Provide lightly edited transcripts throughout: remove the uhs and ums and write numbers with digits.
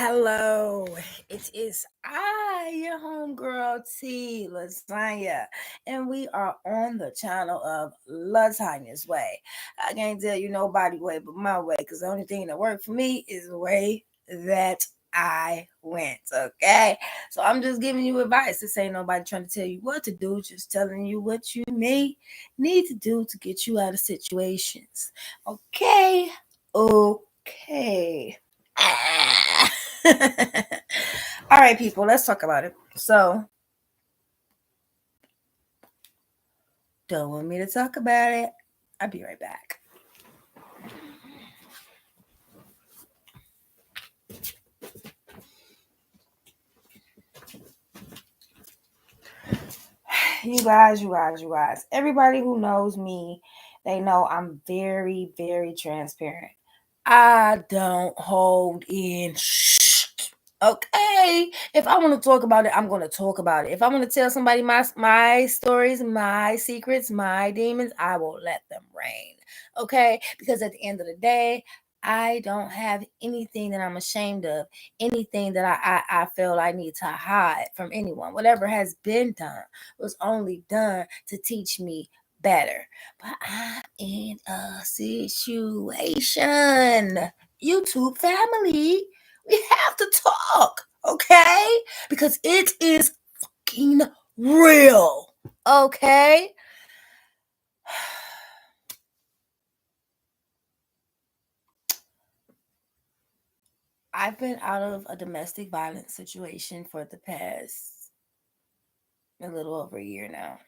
Hello, it is I, your homegirl T Lasagna, and we are on the channel of Lasagna's Way. I can't tell you nobody way but my way, because the only thing that worked for me is the way that I went. Okay, so I'm just giving you advice. This ain't nobody trying to tell you what to do, just telling you what you may need to do to get you out of situations. Okay, okay. All right, people, let's talk about it. So, don't want me to talk about it? I'll be right back. You guys. Everybody who knows me, they know I'm very, very transparent. I don't hold in okay. If I want to talk about it, I'm going to talk about it. If I want to tell somebody my stories, my secrets, my demons, I will let them reign. Okay? Because at the end of the day, I don't have anything that I'm ashamed of, anything that I feel I need to hide from anyone. Whatever has been done was only done to teach me better. But I'm in a situation. YouTube family, we have to talk, okay? Because it is fucking real, okay? I've been out of a domestic violence situation for the past a little over a year now.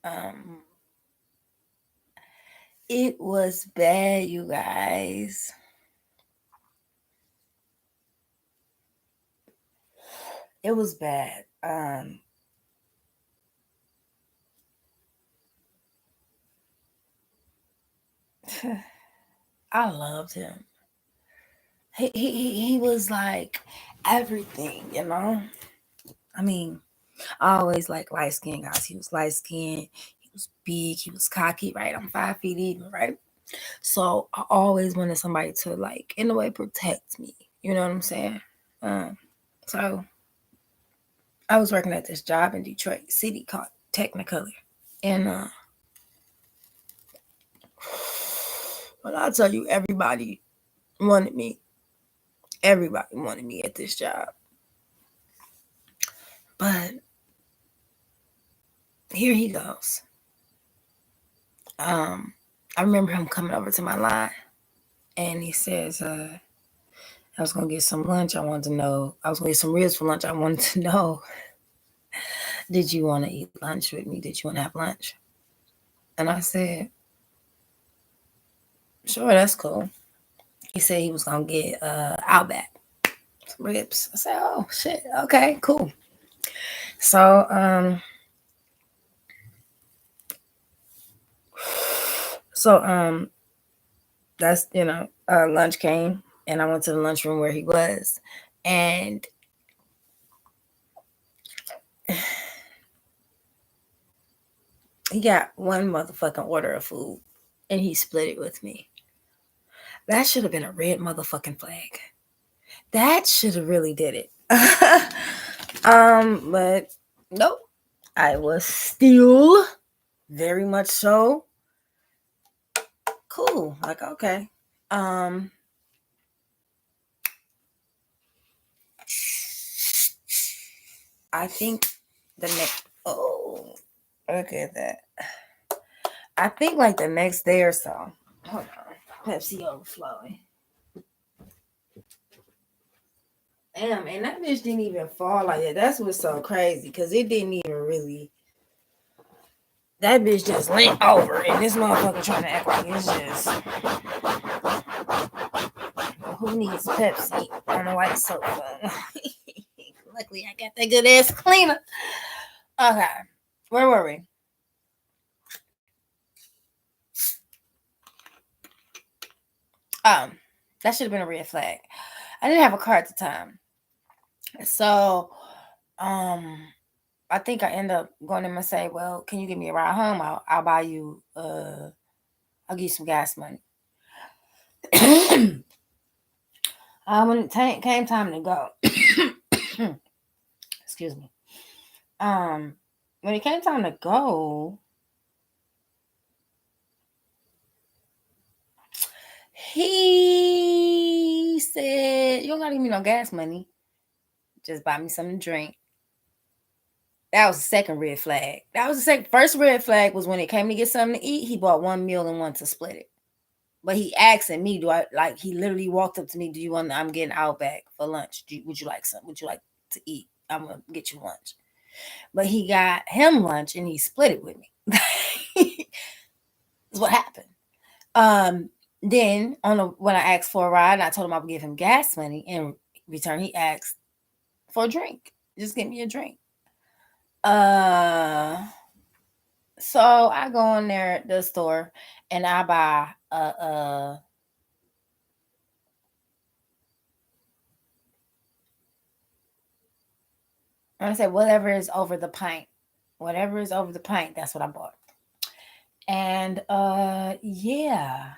Um, it was bad, you guys. It was bad. I loved him. He was like everything, you know. I mean, I always like light skinned guys. He was light skinned. He was big. He was cocky. Right, I'm 5 feet even. Right, so I always wanted somebody to like, in a way, protect me. You know what I'm saying? So I was working at this job in Detroit City called Technicolor, and but I'll tell you, wanted me. Everybody wanted me at this job, but here he goes. I remember him coming over to my line, and he says, I was gonna get some lunch. I wanted to know. I was gonna get some ribs for lunch. I wanted to know, did you want to eat lunch with me? Did you want to have lunch? And I said, sure, that's cool. He said he was gonna get Outback, some ribs. I said, oh shit, okay, cool. So so that's lunch came, and I went to the lunchroom where he was, and he got one motherfucking order of food, and he split it with me. That should have been a red motherfucking flag. That should have really did it. But nope. I was still very much so cool. Like, okay. I think the next look at that. I think like the next day or so. Hold on. Pepsi overflowing. Damn, and that bitch didn't even fall like that. That's what's so crazy, because it didn't even really. That bitch just leant over, and this motherfucker trying to act like it's just. Who needs Pepsi on a white sofa? Luckily, I got that good ass cleaner. Okay, where were we? That should have been a red flag. I didn't have a car at the time, so I think I end up going to him and say, "Well, can you give me a ride home? I'll buy you. I'll give you some gas money." When it came time to go, excuse me. When it came time to go, he said, "You don't gotta give me no gas money. Just buy me something to drink." That was the second red flag. That was the second. First red flag was when it came to get something to eat. He bought one meal and wanted to split it. But he asking me, do I like? He literally walked up to me. Do you want? I'm getting Outback for lunch. Would you like some? Would you like to eat? I'm gonna get you lunch. But he got him lunch and he split it with me. That's what happened. Then when I asked for a ride, I told him I would give him gas money. In return, he asked for a drink. Just give me a drink. So I go in there at the store and I buy I said whatever is over the pint. Whatever is over the pint, that's what I bought. And yeah.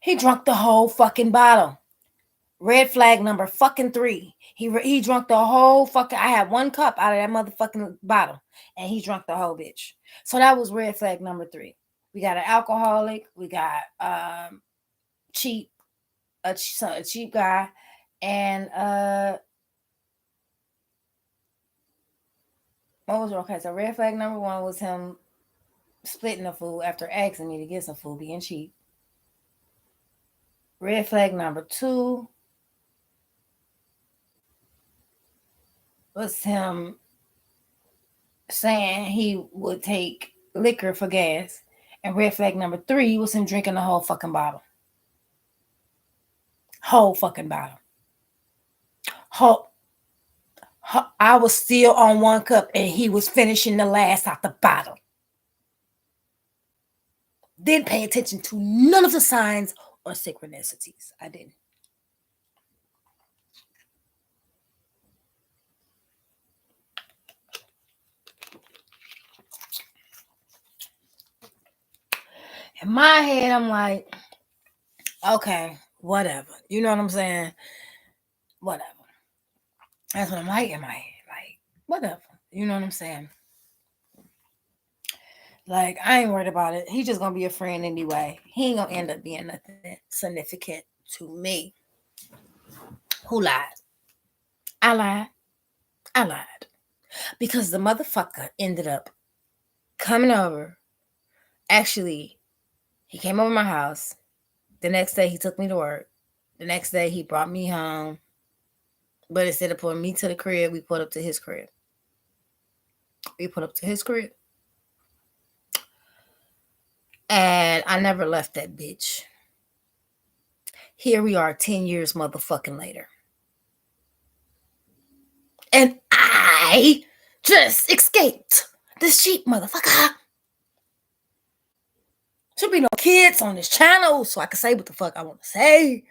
He drunk the whole fucking bottle. Red flag number fucking 3. He drunk the whole fucking. I had one cup out of that motherfucking bottle, and he drunk the whole bitch. So that was red flag number 3. We got an alcoholic. We got cheap, a cheap guy, and what was okay? So red flag number 1 was him splitting the food after asking me to get some food, being cheap. Red flag number 2 was him saying he would take liquor for gas. And red flag number 3 was him drinking the whole fucking bottle. Whole fucking bottle. I was still on one cup and he was finishing the last out the bottle. Didn't pay attention to none of the signs or synchronicities. I didn't. In my head, I'm like, okay, whatever. You know what I'm saying? Whatever. That's what I'm like in my head. Like, whatever. You know what I'm saying? Like, I ain't worried about it. He's just gonna be a friend anyway. He ain't gonna end up being nothing significant to me. Who lied? I lied. I lied. Because the motherfucker ended up coming over. Actually, he came over my house. The next day, he took me to work. The next day, he brought me home. But instead of putting me to the crib, we put up to his crib. And I never left that bitch. Here we are 10 years motherfucking later. And I just escaped this cheap motherfucker. Should be no kids on this channel so I can say what the fuck I want to say.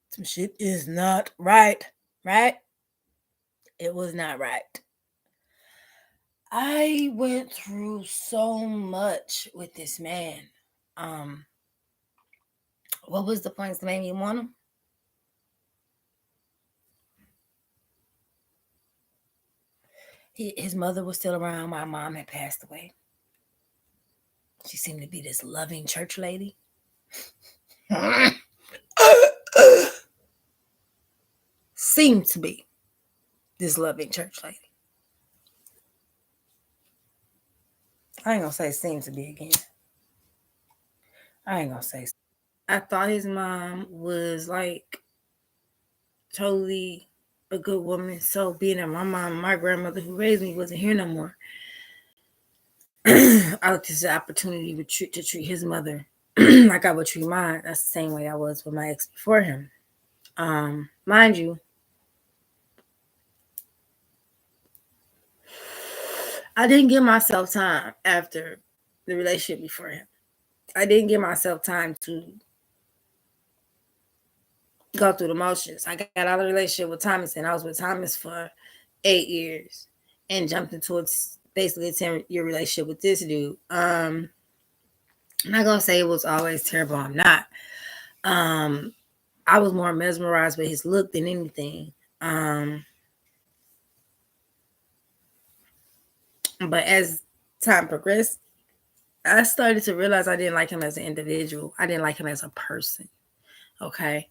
Some shit is not right. Right? It was not right. I went through so much with this man. What was the points that made me want him? His mother was still around. My mom had passed away. She seemed to be this loving church lady. Seemed to be this loving church lady. I ain't gonna say seemed to be again. I ain't gonna say. I thought his mom was like totally a good woman. So being that my mom, my grandmother who raised me wasn't here no more, I looked at the opportunity to treat his mother like I would treat mine. That's the same way I was with my ex before him. Mind you, I didn't give myself time after the relationship before him. I didn't give myself time to go through the motions. I got out of the relationship with Thomas, and I was with Thomas for 8 years and jumped into basically a 10-year relationship with this dude. I'm not gonna say it was always terrible. I'm not. Um, I was more mesmerized with his look than anything. But as time progressed, I started to realize I didn't like him as an individual. I didn't like him as a person. Okay.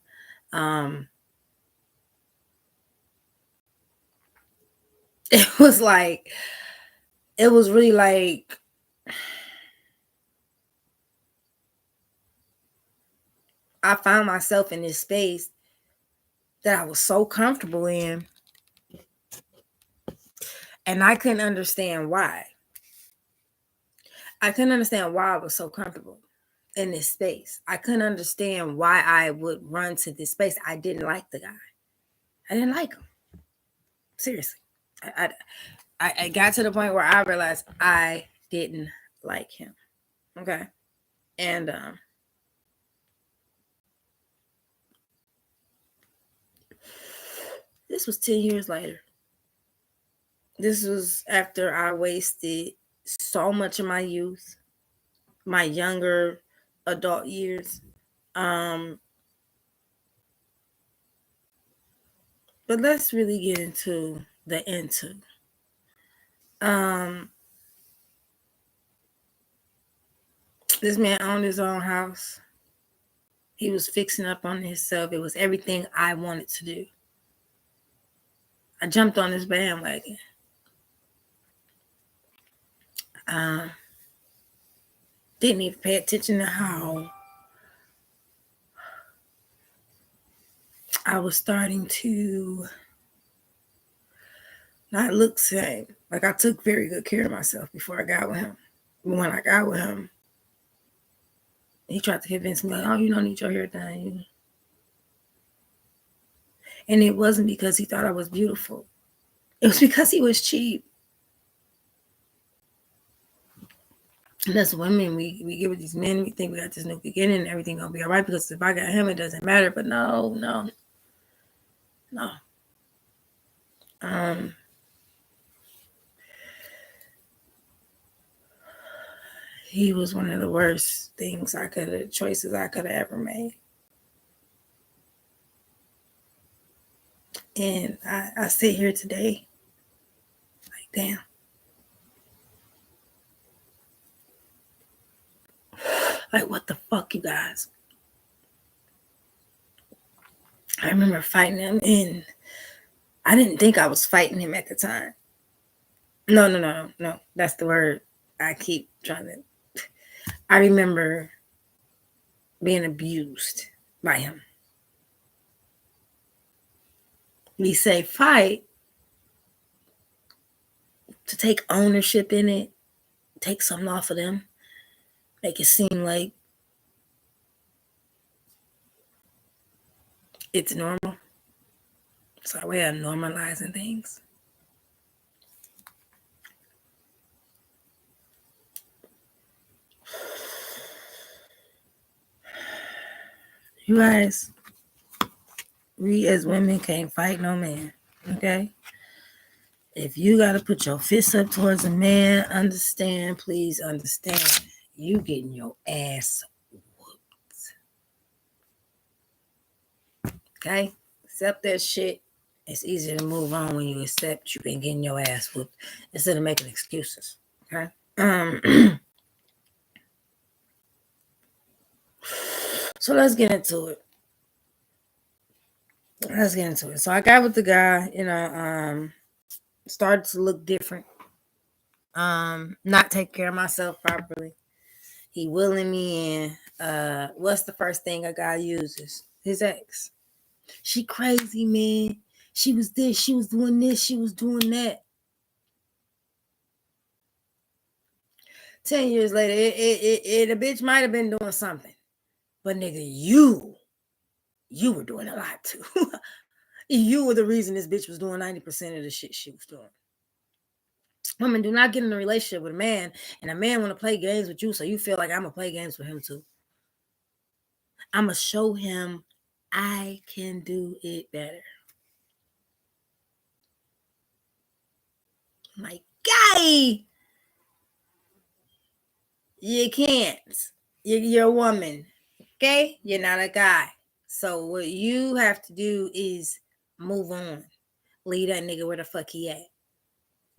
It was like, it was really like, I found myself in this space that I was so comfortable in, and I couldn't understand why. I couldn't understand why I was so comfortable in this space. I couldn't understand why I would run to this space. I didn't like the guy. I didn't like him. Seriously. I got to the point where I realized I didn't like him. Okay. And this was 10 years later. This was after I wasted so much of my youth, my younger adult years. But let's really get into the into. This man owned his own house. He was fixing up on himself. It was everything I wanted to do. I jumped on this bandwagon. Didn't even pay attention to how I was starting to not look the same. Like, I took very good care of myself before I got with him. When I got with him, he tried to convince me, like, oh, you don't need your hair done. And it wasn't because he thought I was beautiful. It was because he was cheap. And as women, we get with these men, we think we got this new beginning and everything gonna be all right because if I got him, it doesn't matter. But no. He was one of the worst choices I could have ever made. And I sit here today, like, damn. Like, what the fuck, you guys? I remember fighting him, and I didn't think I was fighting him at the time. No. That's the word I keep trying to. I remember being abused by him. We say fight to take ownership in it, take something off of them, make it seem like it's normal. It's our way of normalizing things. You guys, we as women can't fight no man, okay? If you got to put your fist up towards a man, please understand, you getting your ass whooped. Okay? Accept that shit. It's easier to move on when you accept you've been getting your ass whooped instead of making excuses. Okay? So let's get into it. So I got with the guy, started to look different. Not take care of myself properly. He willing me in. What's the first thing a guy uses? His ex. She crazy, man. She was this, she was doing this, she was doing that. 10 years later, a bitch might have been doing something. But nigga, you were doing a lot too. You were the reason this bitch was doing 90% of the shit she was doing. Women, do not get in a relationship with a man and a man want to play games with you so you feel like I'm going to play games with him too. I'm going to show him I can do it better. Like, guy, you can't. You're a woman, okay? You're not a guy. So what you have to do is move on. Leave that nigga where the fuck he at.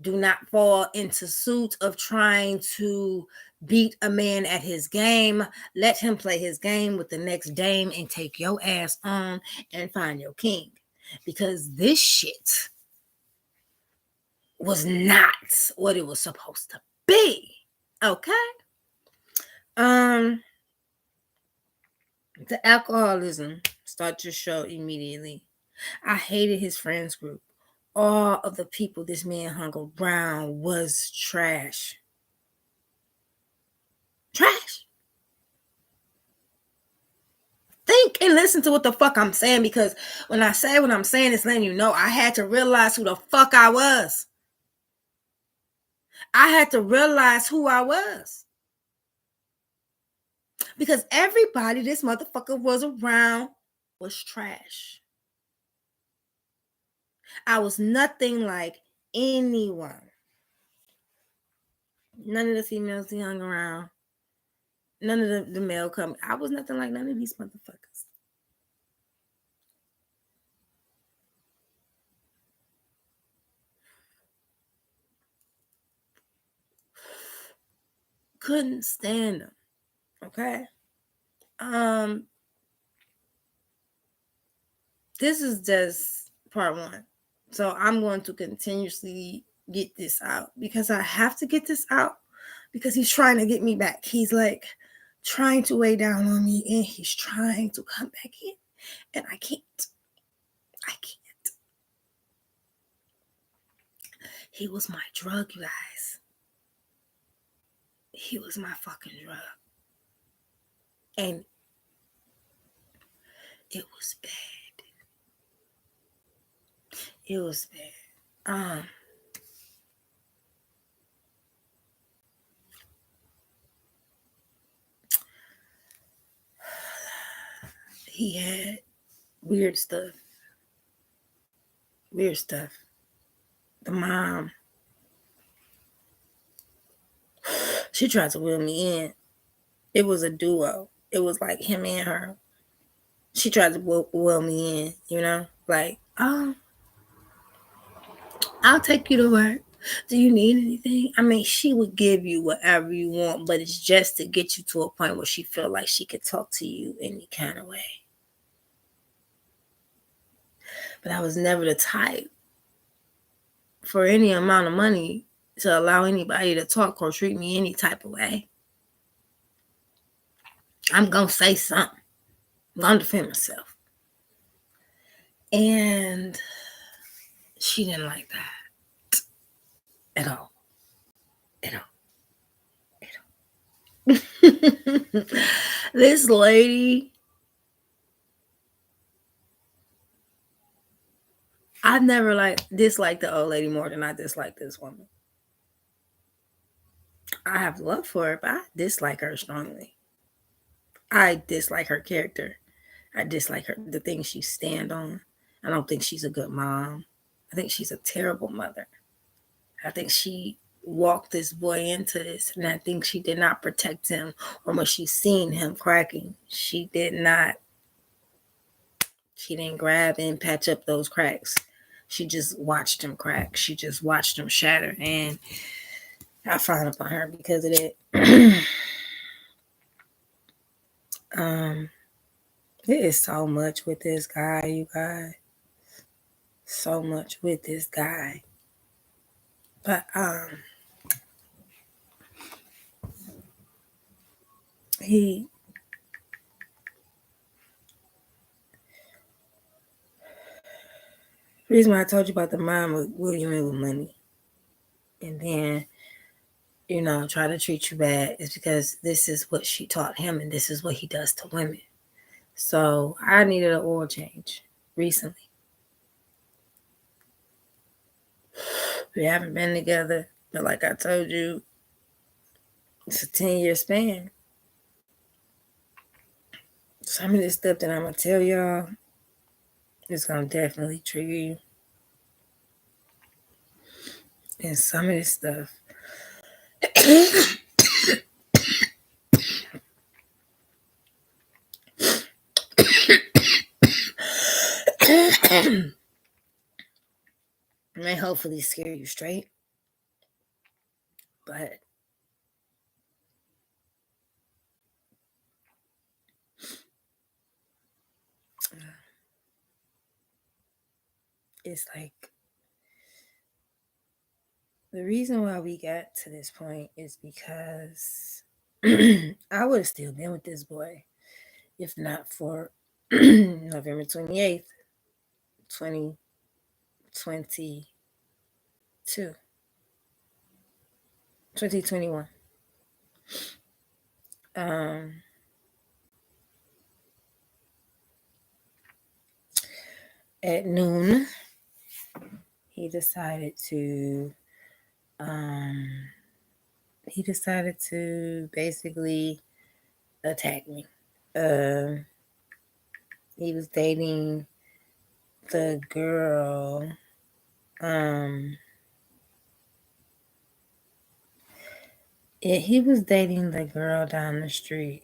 Do not fall into suit of trying to beat a man at his game. Let him play his game with the next dame and take your ass on and find your king. Because this shit was not what it was supposed to be. Okay? The alcoholism started to show immediately. I hated his friends group. All of the people this man hung around was trash. Trash. Think and listen to what the fuck I'm saying, because when I say what I'm saying, it's letting you know I had to realize who the fuck I was. I had to realize who I was. Because everybody this motherfucker was around was trash. I was nothing like anyone. None of the females he hung around. None of the male come. I was nothing like none of these motherfuckers. Couldn't stand them. Okay. This is just part one. So I'm going to continuously get this out because I have to get this out because he's trying to get me back. He's like trying to weigh down on me and he's trying to come back in. And I can't. I can't. He was my drug, you guys. He was my fucking drug. And it was bad. It was bad. He had weird stuff. Weird stuff. The mom, she tried to wheel me in. It was a duo. It was like him and her. She tried to wheel me in, you know? Like, oh, I'll take you to work. Do you need anything? I mean, she would give you whatever you want, but it's just to get you to a point where she feel like she could talk to you any kind of way. But I was never the type for any amount of money to allow anybody to talk or treat me any type of way. I'm going to say something. I'm going to defend myself. And she didn't like that at all. At all. This lady, I've never disliked the old lady more than I dislike this woman. I have love for her, but I dislike her strongly. I dislike her character. I dislike her, the things she stand on. I don't think she's a good mom. I think she's a terrible mother. I think she walked this boy into this, and I think she did not protect him. Or when she seen him cracking, she didn't grab and patch up those cracks. She just watched him crack. She just watched him shatter. And I frown upon her because of it. There is so much with this guy, you guys. So much with this guy. But the reason why I told you about the mom with William and with money, and then try to treat you bad, is because this is what she taught him, and this is what he does to women. So I needed an oil change recently. We haven't been together, but like I told you, it's a 10-year span. Some of this stuff that I'm going to tell y'all is going to definitely trigger you. And some of this stuff may hopefully scare you straight. But it's like the reason why we got to this point is because I would have still been with this boy if not for November 28th, 2022, 2021. Um, at noon, he decided to um, basically attack me. Um, he was dating the girl. He was dating the girl down the street.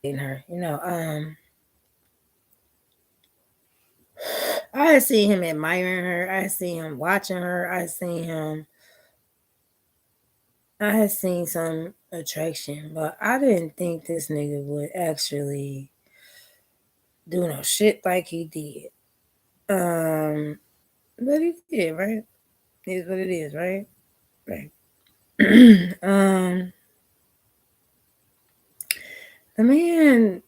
Dating her, I had seen him admiring her. I had seen him watching her. I had seen some attraction, but I didn't think this nigga would actually do no shit like he did. But he did, right? It is what it is, right? Right. The man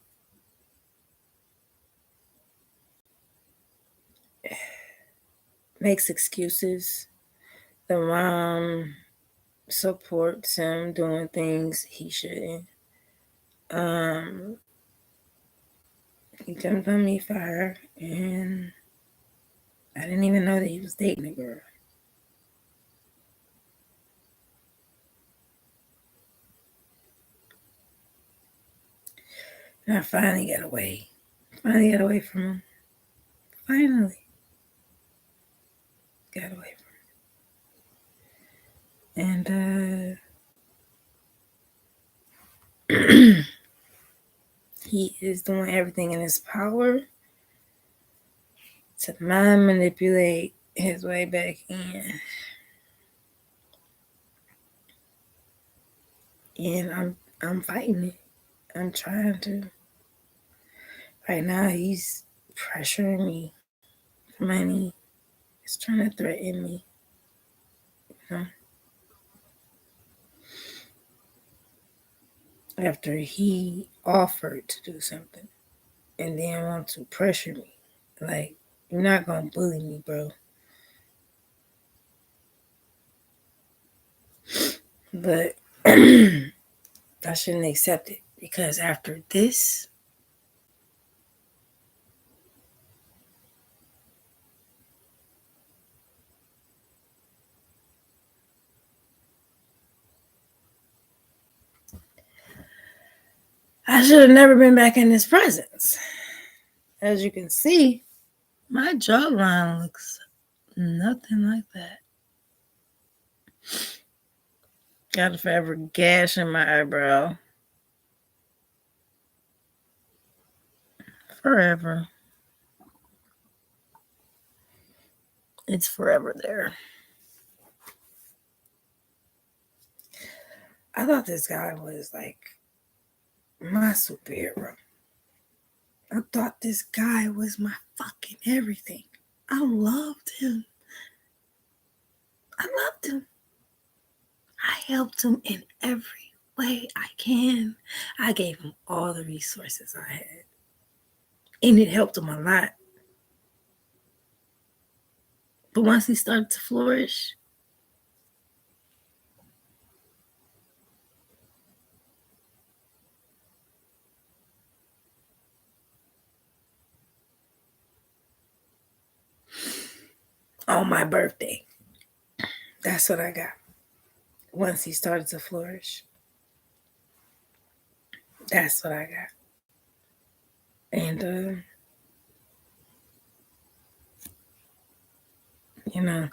makes excuses. The mom supports him doing things he shouldn't. Um, he jumped on me for her, and I didn't even know that he was dating a girl. And I finally got away. Finally got away from him. Finally got away from him. And he is doing everything in his power to mind manipulate his way back in. And I'm fighting it. I'm trying to. Right now he's pressuring me for money. He's trying to threaten me. You know? After he offered to do something and then want to pressure me. Like, you're not gonna bully me, bro. But I shouldn't accept it because after this, I should have never been back in his presence. As you can see, my jawline looks nothing like that. Got a forever gash in my eyebrow. Forever. It's forever there. I thought this guy was like my superhero. I thought this guy was my fucking everything. I loved him. I loved him. I helped him in every way I can. I gave him all the resources I had. And it helped him a lot. But once he started to flourish, on my birthday, that's what I got. Once he started to flourish, that's what I got. And, you know,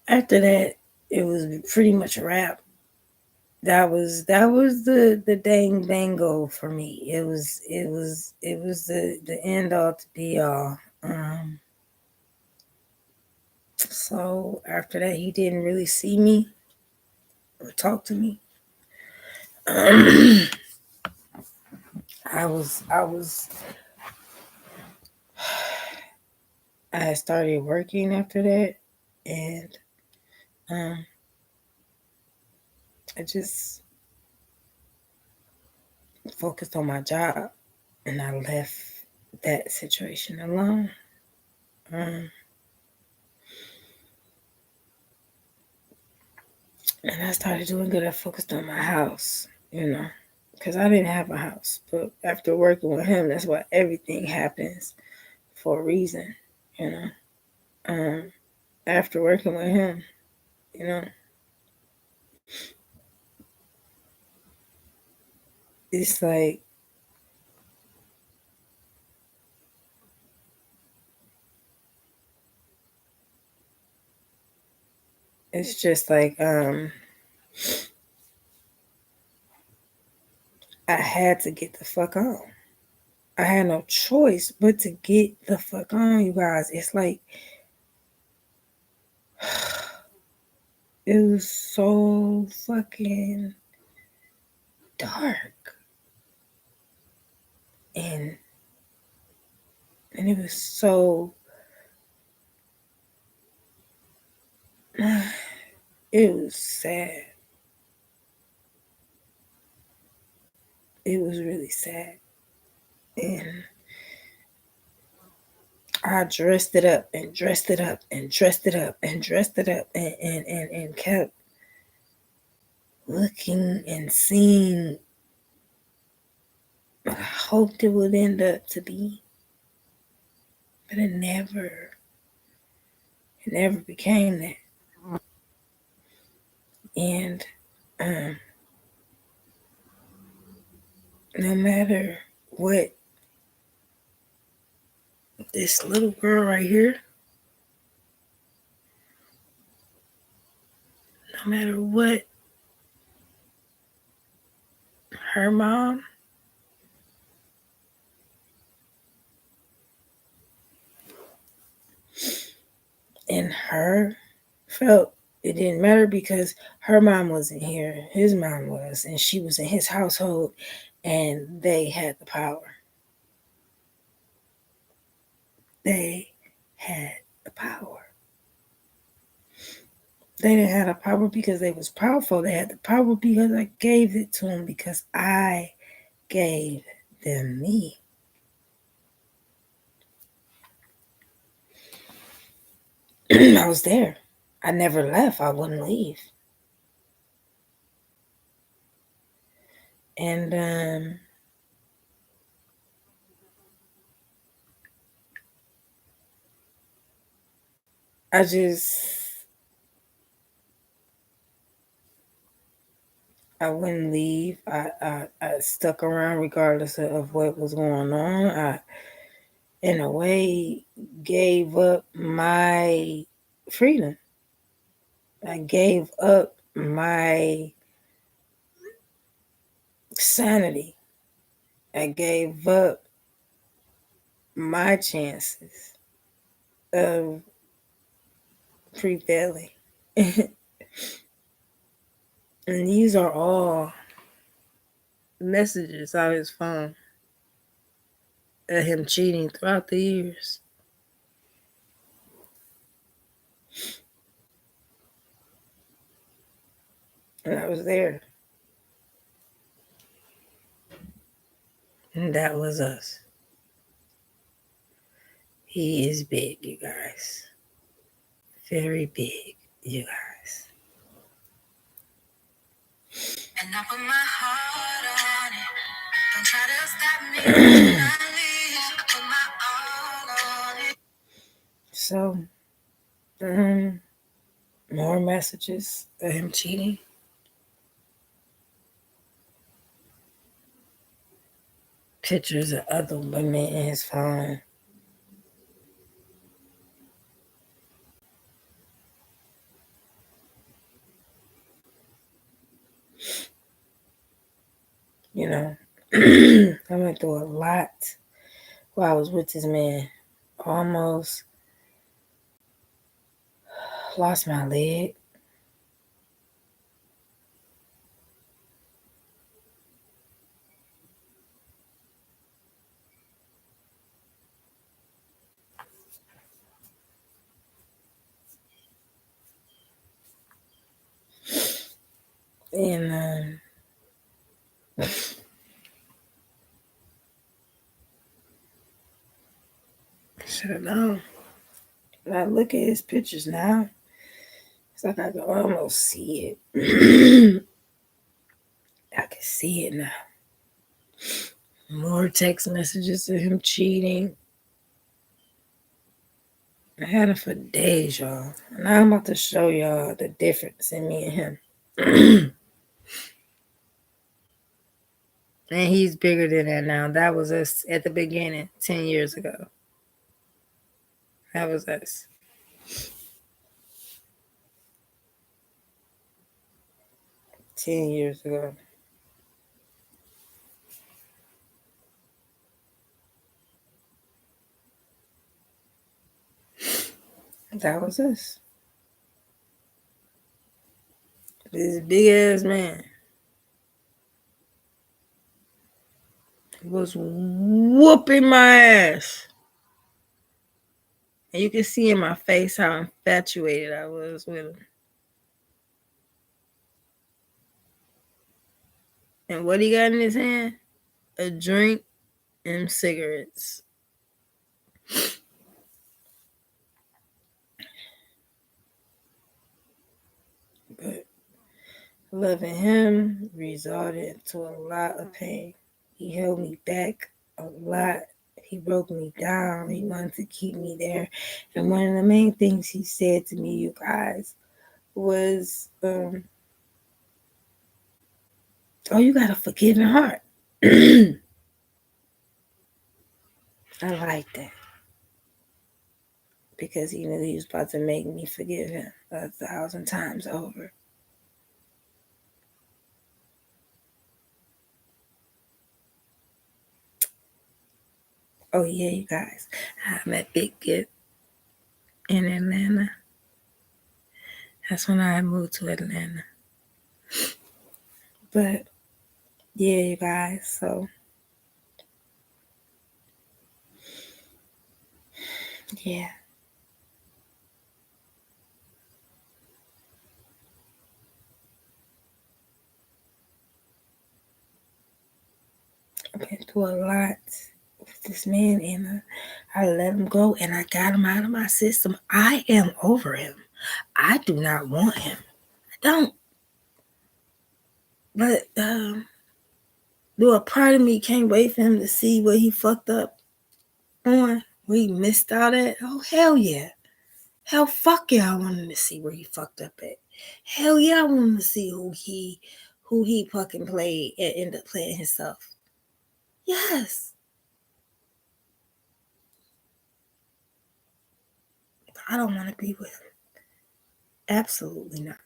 after that, it was pretty much a wrap. that was the dang bango for me. It was the end all to be all. So after that, he didn't really see me or talk to me. I had started working after that, and um, I just focused on my job, and I left that situation alone. Um, and I started doing good. I focused on my house, because I didn't have a house. But after working with him, that's why everything happens for a reason, you know. Um, After working with him, you know, it's like it's just like I had to get the fuck on. I had no choice but to get the fuck on, you guys. It's like it was so fucking dark, and it was so it was sad. It was really sad. And I dressed it up and dressed it up and dressed it up and dressed it up and kept looking and seeing what I hoped it would end up to be. But it never became that. And um, no matter what this little girl right here, no matter what her mom and her felt, it didn't matter because her mom wasn't here. His mom was, and she was in his household, and they had the power. They had the power. They didn't have the power because they was powerful. They had the power because I gave it to them, because I gave them me. I was there. I never left. I wouldn't leave. And I just, I wouldn't leave. I stuck around regardless of what was going on. I, in a way, gave up my freedom. I gave up my sanity. I gave up my chances of prevailing. And these are all messages on his phone of him cheating throughout the years. And I was there. And that was us. He is big, you guys. Very big, you guys. And I put my heart on it. Don't try to stop me when I leave. I put my all on it. So, more messages of him cheating. Pictures of other women in his phone. You know, I went through a lot while I was with this man. Almost lost my leg. And should have known. When I look at his pictures now, it's like I can almost see it. I can see it now. More text messages of him cheating. I had him for days, y'all. Now I'm about to show y'all the difference in me and him. And he's bigger than that now. That was us at the beginning, 10 years ago. That was us. Ten years ago. That was us. This big ass man was whooping my ass. And you can see in my face how infatuated I was with him. And what he got in his hand? A drink and cigarettes. But loving him resulted into a lot of pain. He held me back a lot. He broke me down. He wanted to keep me there. And one of the main things he said to me, you guys, was, oh, you got a forgiving heart. I like that. Because he knew he was about to make me forgive him 1,000 times over. Oh, yeah, you guys. I met Big Gift in Atlanta. That's when I moved to Atlanta. But, yeah, you guys, so, yeah. I've been through a lot with this man, and I let him go, and I got him out of my system. I am over him. I do not want him. I don't. But do a part of me can't wait for him to see what he fucked up on, where he missed out at. Oh, hell yeah. Hell fuck yeah, I wanted to see where he fucked up at. Hell yeah, I wanted to see who he fucking played and ended up playing himself. Yes. I don't want to be with him. Absolutely not.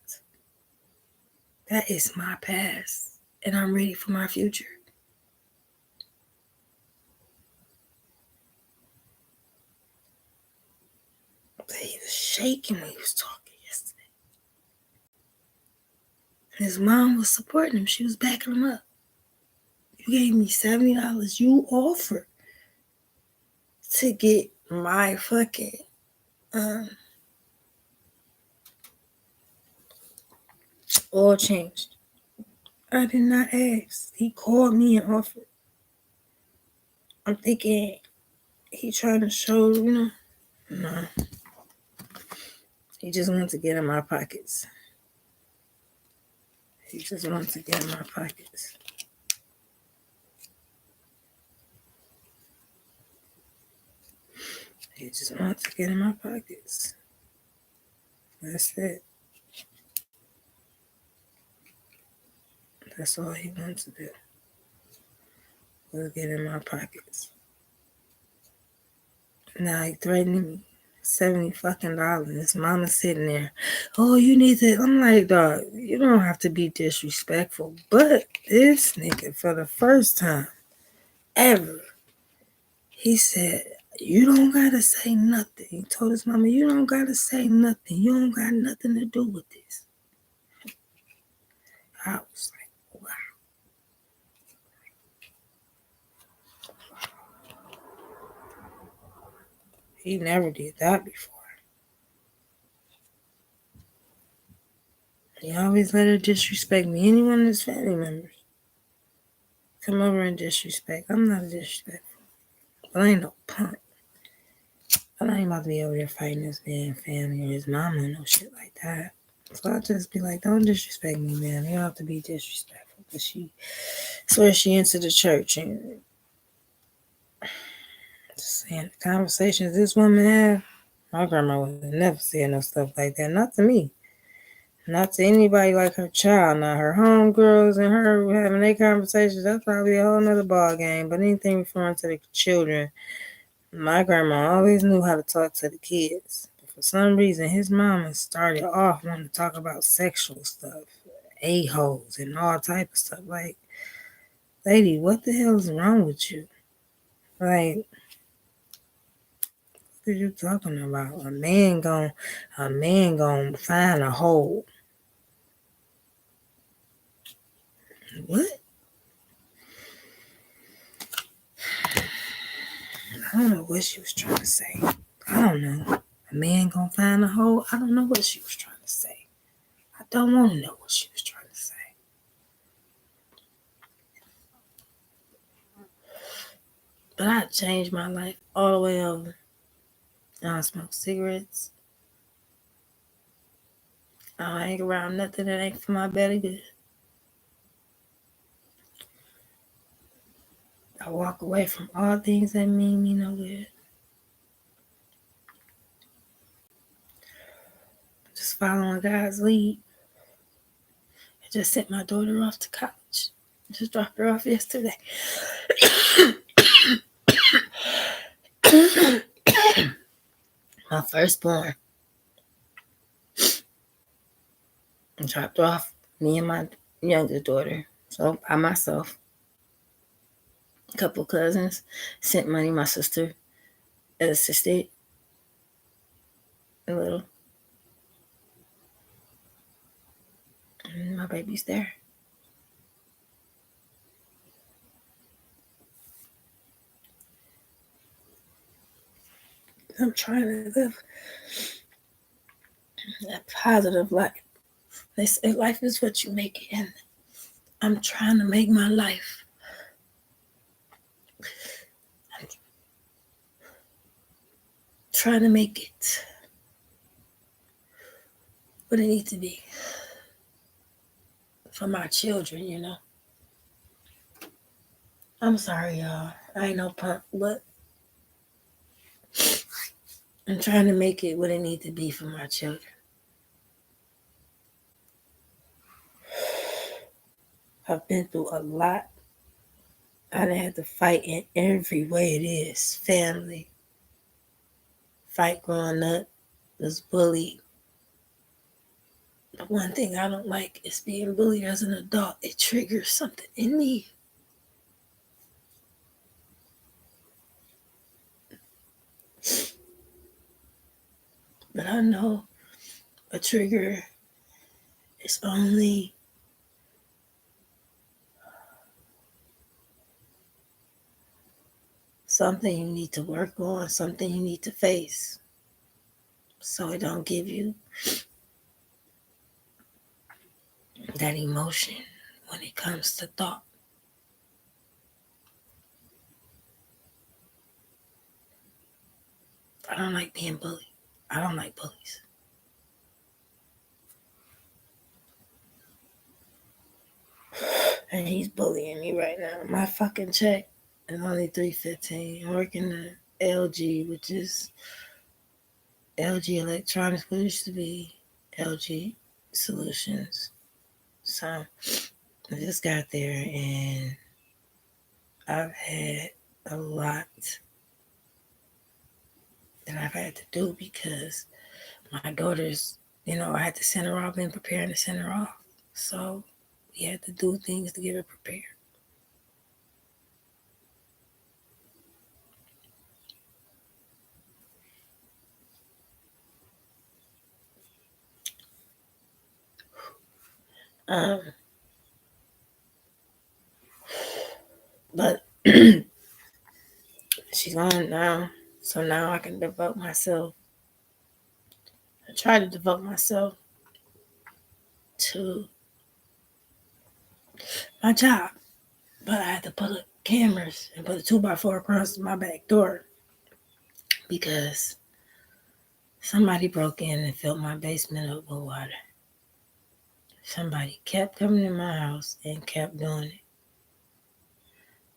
That is my past, and I'm ready for my future. But he was shaking when he was talking yesterday. And his mom was supporting him. She was backing him up. You gave me $70. You offered to get my fucking oil changed. I did not ask. He called me and offered. I'm thinking he trying to show, no. He just wants to get in my pockets. He just wants to get in my pockets. He just wants to get in my pockets. That's it. That's all he wants to do. Will get in my pockets. Now he threatening me. $70 fucking dollars. Mama sitting there. Oh, you need to. I'm like, dog, you don't have to be disrespectful. But this nigga, for the first time ever, he said, you don't gotta say nothing. He told his mama, you don't gotta say nothing. You don't got nothing to do with this. I was like, wow. He never did that before. He always let her disrespect me. Any one of his family members come over and disrespect. I'm not disrespectful. But I ain't no punk. I ain't about to be over there fighting this man, family, or his mama, and no shit like that. So I'll just be like, don't disrespect me, man. You don't have to be disrespectful. Because she swears she into the church. And just saying, the conversations this woman have, my grandma would never say no stuff like that. Not to me. Not to anybody like her child. Now, her homegirls and her having their conversations, that's probably a whole nother ball game. But anything referring to the children, my grandma always knew how to talk to the kids. But for some reason, his mama started off wanting to talk about sexual stuff, a-holes, and all type of stuff. Like, lady, what the hell is wrong with you? Like, what are you talking about? A man gon' find a hole. What? I don't know what she was trying to say. I don't know. A man gonna find a hole? I don't know what she was trying to say. I don't want to know what she was trying to say. But I changed my life all the way over. I don't smoke cigarettes. I don't hang around nothing that ain't for my belly good. I walk away from all things that mean me no good. Just following God's lead. I just sent my daughter off to college. Just dropped her off yesterday. My firstborn. I dropped off me and my youngest daughter. So by myself. A couple cousins sent money. My sister assisted a little. And my baby's there. I'm trying to live a positive life. They say life is what you make it, and I'm trying to make my life. I'm trying to make it what it needs to be for my children, you know. I'm sorry, y'all. I ain't no punk, but I'm trying to make it what it needs to be for my children. I've been through a lot. I done had to fight in every way it is. Family. Fight growing up. Was bullied. The one thing I don't like is being bullied as an adult. It triggers something in me. But I know a trigger is only something you need to work on, something you need to face. So it don't give you that emotion when it comes to thought. I don't like being bullied. I don't like bullies. And he's bullying me right now. My fucking check is only $315. I'm working at LG, which is LG Electronics, what used to be LG Solutions. So I just got there and I've had a lot that I've had to do because my daughter's, I had to send her off, been preparing to send her off. So we had to do things to get her prepared. Um, but she's gone now. So now I can devote myself. I try to devote myself to my job. But I had to put up cameras and put a 2x4 across my back door because somebody broke in and filled my basement up with water. Somebody kept coming in my house and kept doing it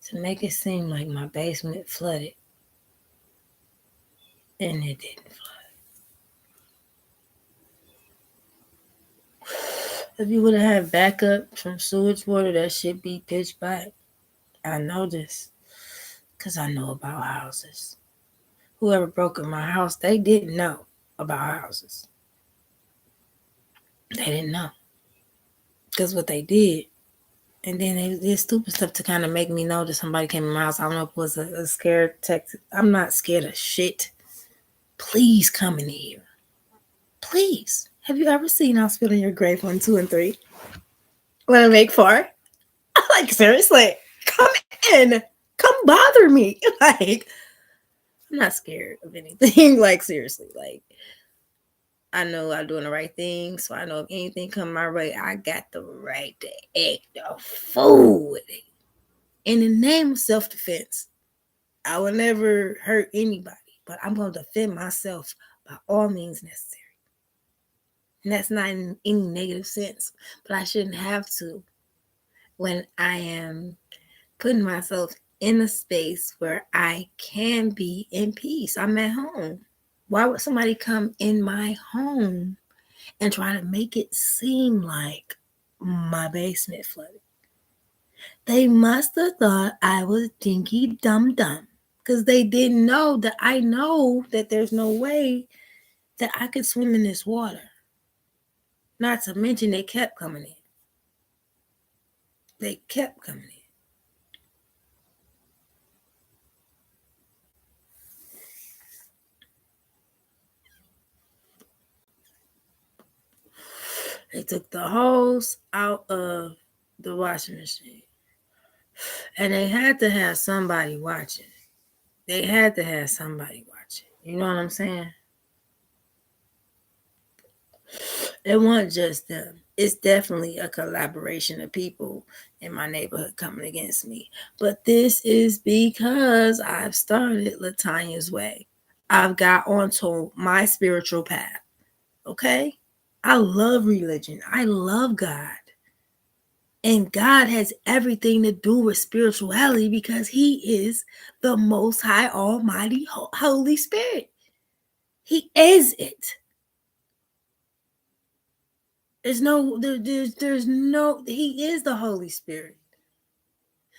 to make it seem like my basement flooded, and it didn't flood. If you would have had backup from sewage water, that shit be pitch black. I know this because I know about houses. Whoever broke in my house, they didn't know about houses. They didn't know. Because what they did, and then they did stupid stuff to kind of make me know that somebody came in my house. I don't know if it was a scared text. I'm not scared of shit. Please come in here. Please. Have you ever seen I'll Spit on Your Grave 1, 2, and 3? Want to make 4? Like, seriously. Come in. Come bother me. Like, I'm not scared of anything. Like, seriously. Like, I know I'm doing the right thing. So I know if anything come my way, I got the right to act a fool with it. In the name of self-defense. I will never hurt anybody, but I'm going to defend myself by all means necessary. And that's not in any negative sense, but I shouldn't have to when I am putting myself in a space where I can be in peace. I'm at home. Why would somebody come in my home and try to make it seem like my basement flooded? They must have thought I was dinky dum dum because they didn't know that I know that there's no way that I could swim in this water. Not to mention they kept coming in. They kept coming in. They took the hose out of the washing machine. And they had to have somebody watching. They had to have somebody watching. You know what I'm saying? It wasn't just them. It's definitely a collaboration of people in my neighborhood coming against me. But this is because I've started Latanya's way. I've got onto my spiritual path. Okay? I love religion. I love God. And God has everything to do with spirituality because He is the Most High, Almighty, Holy Spirit. He is it. There's no, He is the Holy Spirit.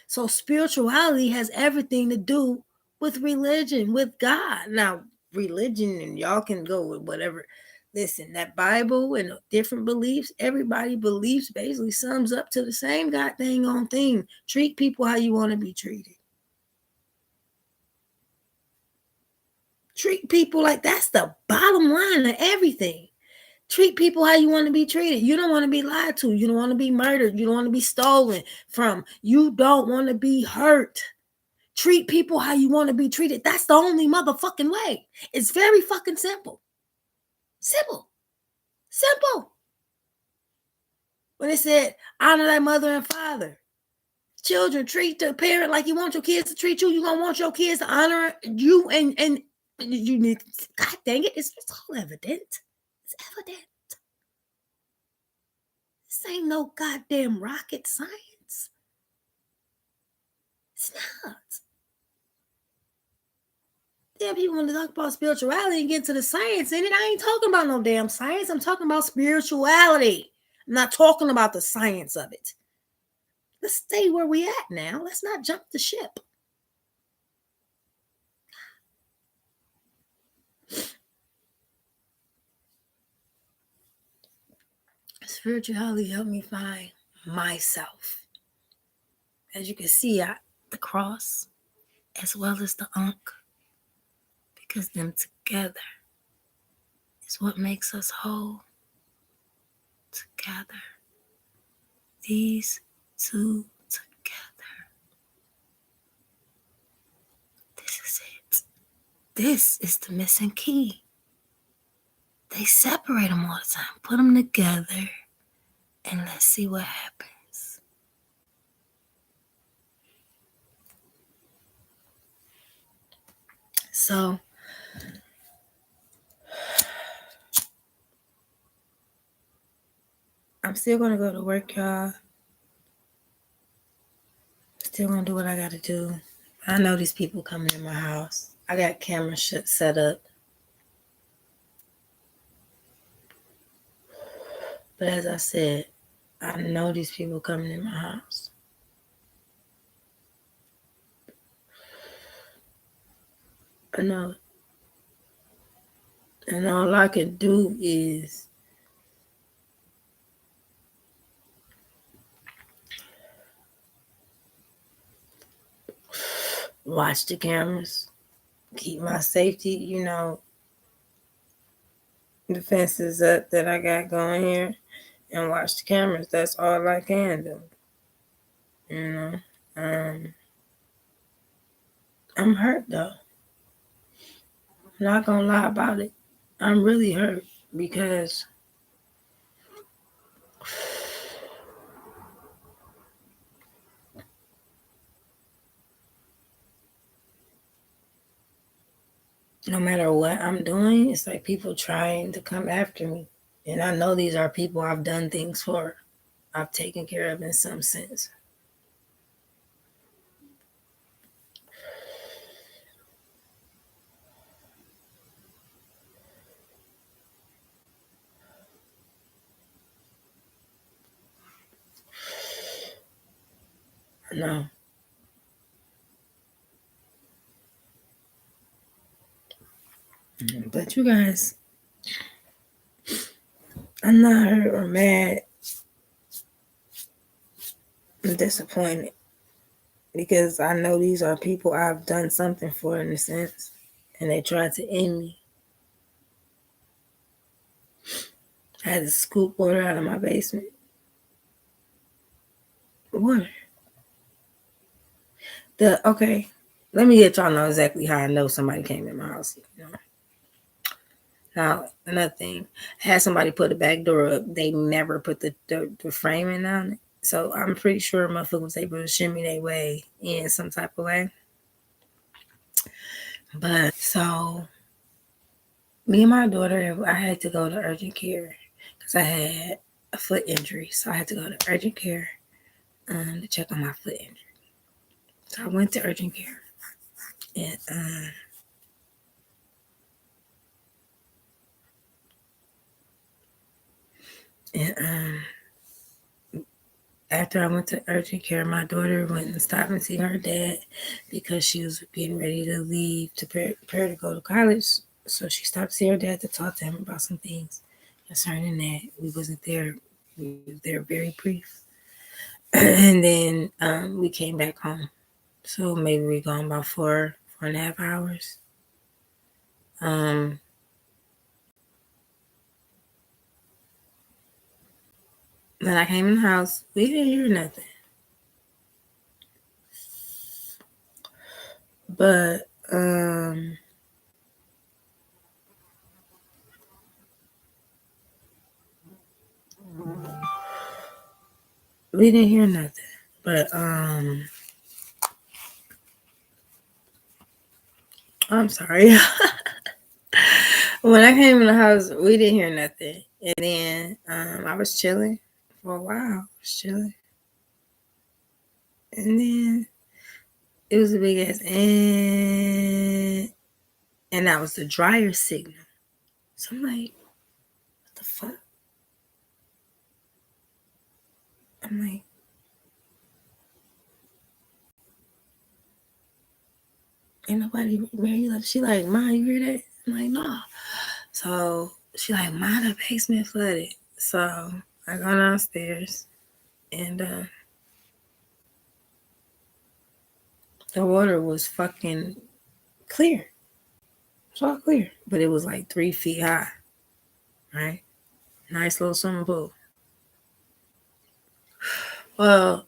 So spirituality has everything to do with religion, with God. Now, religion, and y'all can go with whatever. Listen, that Bible and different beliefs, everybody believes basically sums up to the same God dang on thing. Treat people how you want to be treated. Treat people like that's the bottom line of everything. Treat people how you want to be treated. You don't want to be lied to. You don't want to be murdered. You don't want to be stolen from. You don't want to be hurt. Treat people how you want to be treated. That's the only motherfucking way. It's very fucking simple. Simple. Simple. When it said, honor thy mother and father. Children, treat the parent like you want your kids to treat you. You're going to want your kids to honor you and you need, God dang it, it's all evident. It's evident. This ain't no goddamn rocket science. It's not. Damn, people want to talk about spirituality and get into the science in it. I ain't talking about no damn science. I'm talking about spirituality. I'm not talking about the science of it. Let's stay where we at now. Let's not jump the ship. Spirituality helped me find myself. As you can see, the cross as well as the Ankh, because them together is what makes us whole. Together, these two together. This is it. This is the missing key. They separate them all the time. Put them together and let's see what happens. So, I'm still going to go to work, y'all. Still going to do what I got to do. I know these people coming in my house. I got camera set up. But as I said, I know these people coming in my house. I know. And all I can do is watch the cameras, keep my safety, defenses up that I got going here, and watch the cameras. That's all I can do. I'm hurt though. I'm not gonna lie about it. I'm really hurt because no matter what I'm doing, it's like people trying to come after me. And I know these are people I've done things for. I've taken care of in some sense. I know. But you guys, I'm not hurt or mad. I'm disappointed because I know these are people I've done something for in a sense, and they tried to end me. I had to scoop water out of my basement. Water. Okay, let me get y'all know exactly how I know somebody came in my house. Now, another thing, I had somebody put a back door up. They never put the framing on it. So I'm pretty sure motherfucker was able to shimmy their way in some type of way. But so me and my daughter, I had to go to urgent care because I had a foot injury. So I had to go to urgent care to check on my foot injury. So I went to urgent care and after I went to urgent care, my daughter went and stopped and see her dad because she was getting ready to leave to prepare to go to college. So she stopped to see her dad to talk to him about some things concerning that. We wasn't there. We were there very brief. And then we came back home. So maybe we gone about 4.5 hours. Then I came in the house. We didn't hear nothing. But we didn't hear nothing. But I'm sorry. When I came in the house, we didn't hear nothing. And then I was chilling for a while. I was chilling. And then it was a big ass and that was the dryer signal. So I'm like, what the fuck? I'm like, ain't nobody Mary left. She like, Ma, you hear that? I'm like, nah. So she like, Ma, the basement flooded. So I go downstairs and the water was fucking clear. It's all clear. But it was like 3 feet high. Right? Nice little swimming pool. Well,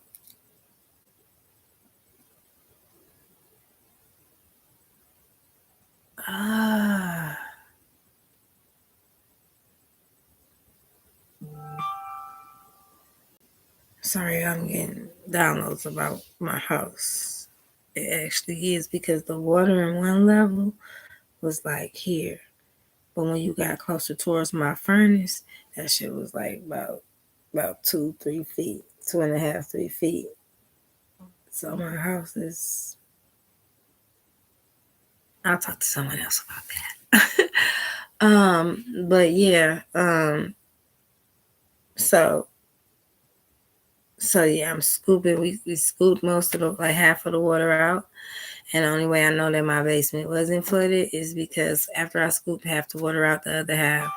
sorry, I'm getting downloads about my house. It actually is because the water in one level was like here. But when you got closer towards my furnace, that shit was like about 2, 3 feet, 2.5, 3 feet. So my house is. I'll talk to someone else about that. But yeah, so yeah, I'm scooping. We scooped most of the like half of the water out. And the only way I know that my basement wasn't flooded is because after I scooped half the water out, the other half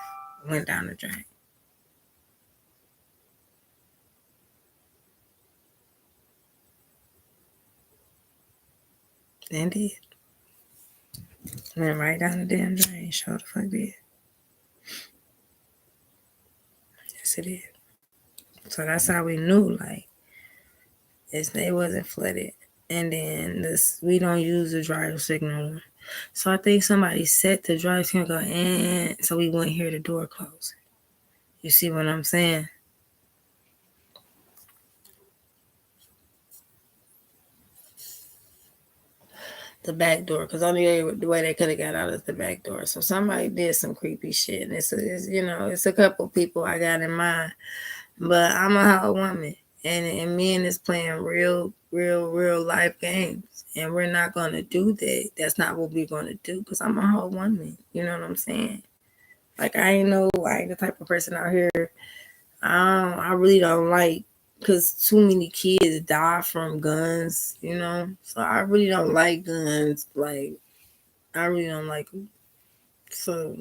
went down the drain. And did. Went right down the damn drain. Sure the fuck did. Yes, it did. So that's how we knew, like, it wasn't flooded. And then we don't use the dryer signal. So I think somebody set the dryer signal go so we wouldn't hear the door close. You see what I'm saying? The back door, because only the way they could have got out is the back door. So somebody did some creepy shit, and it's a couple people I got in mind, but I'm a whole woman, and men is playing real life games, and we're not gonna do that. That's not what we're gonna do, because I'm a whole woman. You know what I'm saying? Like I ain't the type of person out here. I really don't like because too many kids die from guns, So I really don't like guns. Like I really don't like them, so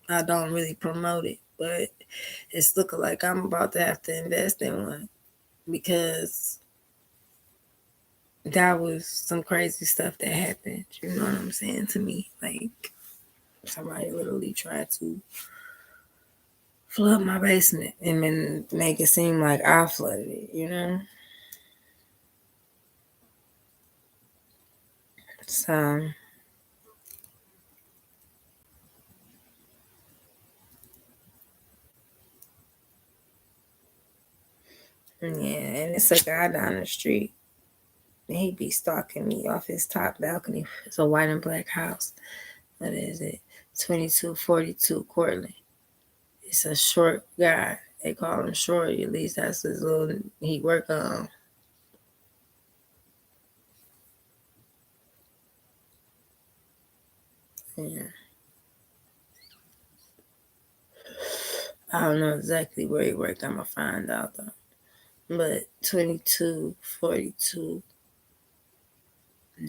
I don't really promote it. But it's looking like I'm about to have to invest in one because that was some crazy stuff that happened. You know what I'm saying to me? Like somebody literally tried to flood my basement and then make it seem like I flooded it. So yeah, and it's a guy down the street. And he be stalking me off his top balcony. It's a white and black house. What is it? 2242 Cortland. It's a short guy. They call him Shorty. At least that's his little. He work on. Yeah. I don't know exactly where he worked. I'm gonna find out though. But 2242,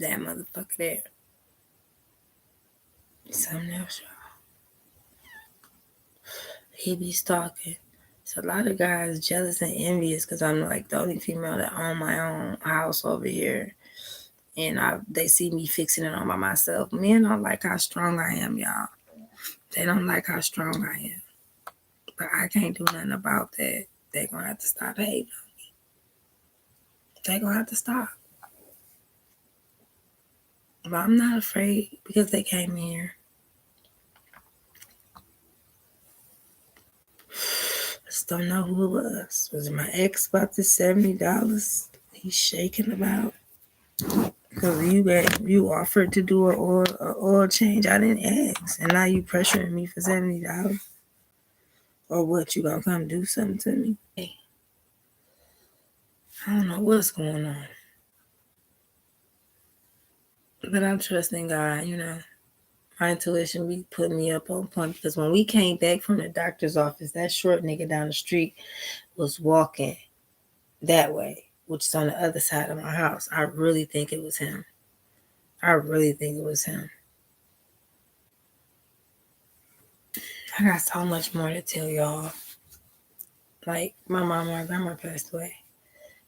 that motherfucker there. Something else, y'all. He be stalking. So a lot of guys jealous and envious because I'm like the only female that own my own house over here. And they see me fixing it all by myself. Men don't like how strong I am, y'all. They don't like how strong I am. But I can't do nothing about that. They're gonna have to stop hating. They're gonna have to stop. But I'm not afraid because they came here. I just don't know who it was. Was it my ex about the $70? He's shaking about. Because you offered to do an oil change. I didn't ask. And now you pressuring me for $70. Or what, you gonna come do something to me? Hey, I don't know what's going on. But I'm trusting God. My intuition be putting me up on point because when we came back from the doctor's office, that short nigga down the street was walking that way, which is on the other side of my house. I really think it was him. I really think it was him. I got so much more to tell y'all. Like my grandma passed away.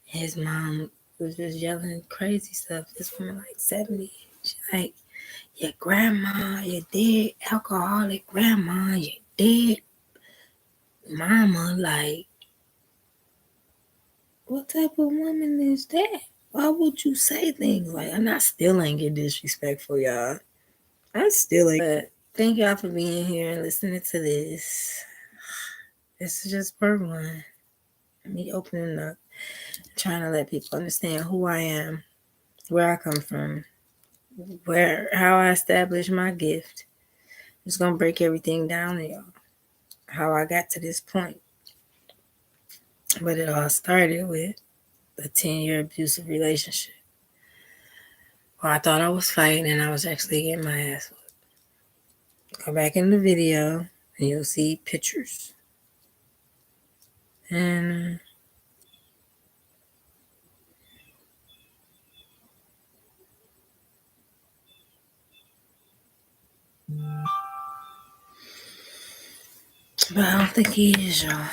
His mom was just yelling crazy stuff. This woman like 70. She like, your grandma, your dead alcoholic grandma, your dead mama. Like, what type of woman is that? Why would you say things like, and I still ain't get disrespectful, y'all. I still ain't. But thank y'all for being here and listening to this. This is just part one. Me opening up, trying to let people understand who I am, where I come from, how I established my gift. I'm just gonna break everything down to y'all. How I got to this point. But it all started with a 10-year abusive relationship. Well, I thought I was fighting and I was actually getting my ass whipped. Go back in the video and you'll see pictures. And but I don't think he is, y'all.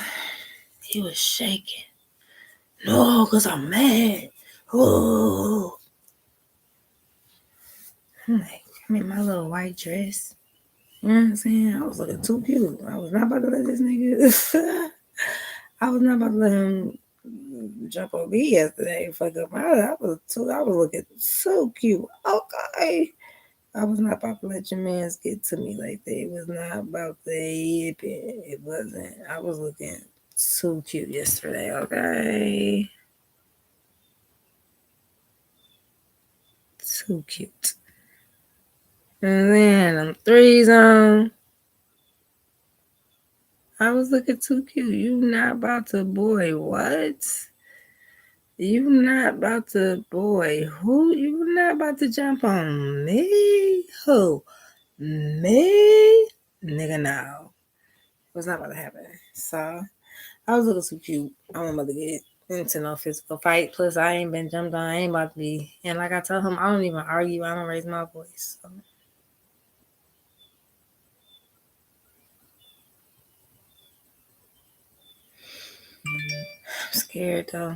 He was shaking. No, because I'm mad. Oh. I'm like, I'm in my little white dress. You know what I'm saying? I was looking too cute. I was not about to let this nigga. I was not about to let him jump on me yesterday. Fuck up. I was looking so cute. Okay. I was not about to let your mans get to me like that. It was not about the yipping. It wasn't. I was looking so cute yesterday. Okay. So cute. And then I'm threes on. I was looking too cute. You not about to, boy, what? You not about to, boy, who? You not about to jump on me? Who? Me? Nigga, no. It was not about to happen. So, I was looking too cute. I wasn't about to get into no physical fight. Plus, I ain't been jumped on. I ain't about to be. And like I told him, I don't even argue. I don't raise my voice. So. I'm scared though.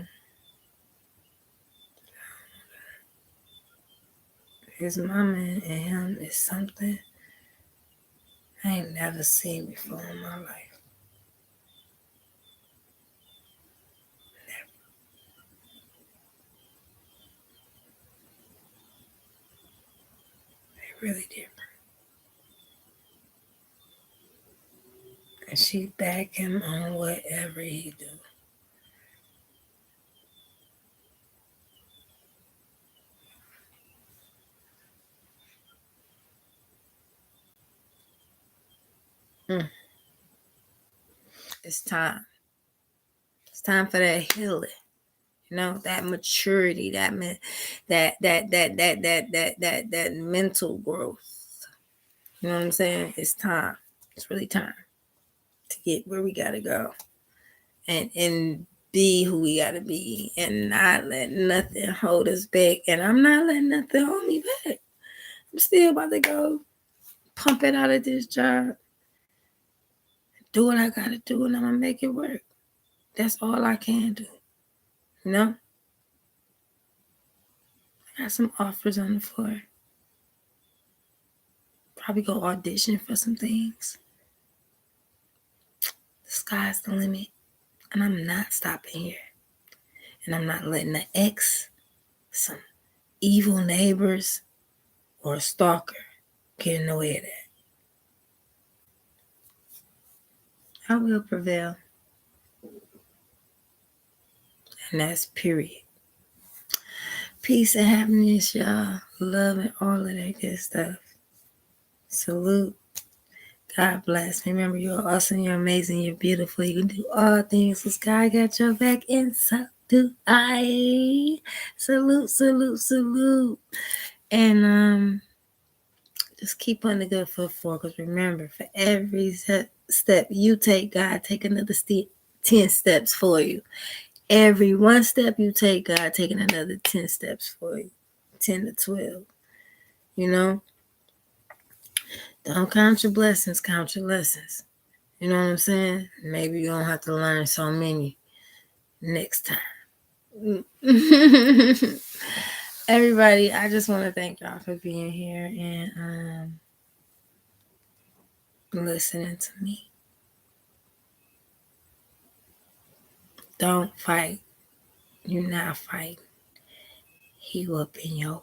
His mama and him is something I ain't never seen before in my life. They really different. And she back him on whatever he do. Mm. It's time. It's time for that healing. You know, that maturity, that mental growth. You know what I'm saying? It's time. It's really time to get where we gotta go. And be who we gotta be and not let nothing hold us back. And I'm not letting nothing hold me back. I'm still about to go pump it out of this job, do what I gotta do, and I'm gonna make it work. That's all I can do. You know? I got some offers on the floor. Probably go audition for some things. The sky's the limit. And I'm not stopping here. And I'm not letting the ex, some evil neighbors, or a stalker get in the way of that. I will prevail. And that's period. Peace and happiness, y'all. Love and all of that good stuff. Salute. God bless. Remember, you're awesome, you're amazing, you're beautiful. You can do all things because God got your back, and so do I. Salute, salute, salute. And just keep on the good foot forward, because remember, for every step you take, God take another 10 steps for you. Every one step you take, God taking another 10 steps for you. 10 to 12. You know? Don't count your blessings, count your lessons. You know what I'm saying? Maybe you don't have to learn so many next time. Everybody, I just want to thank y'all for being here and listening to me. Don't fight. You're not fighting. He whooping your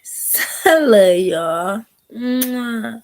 ass. I love y'all. Mwah.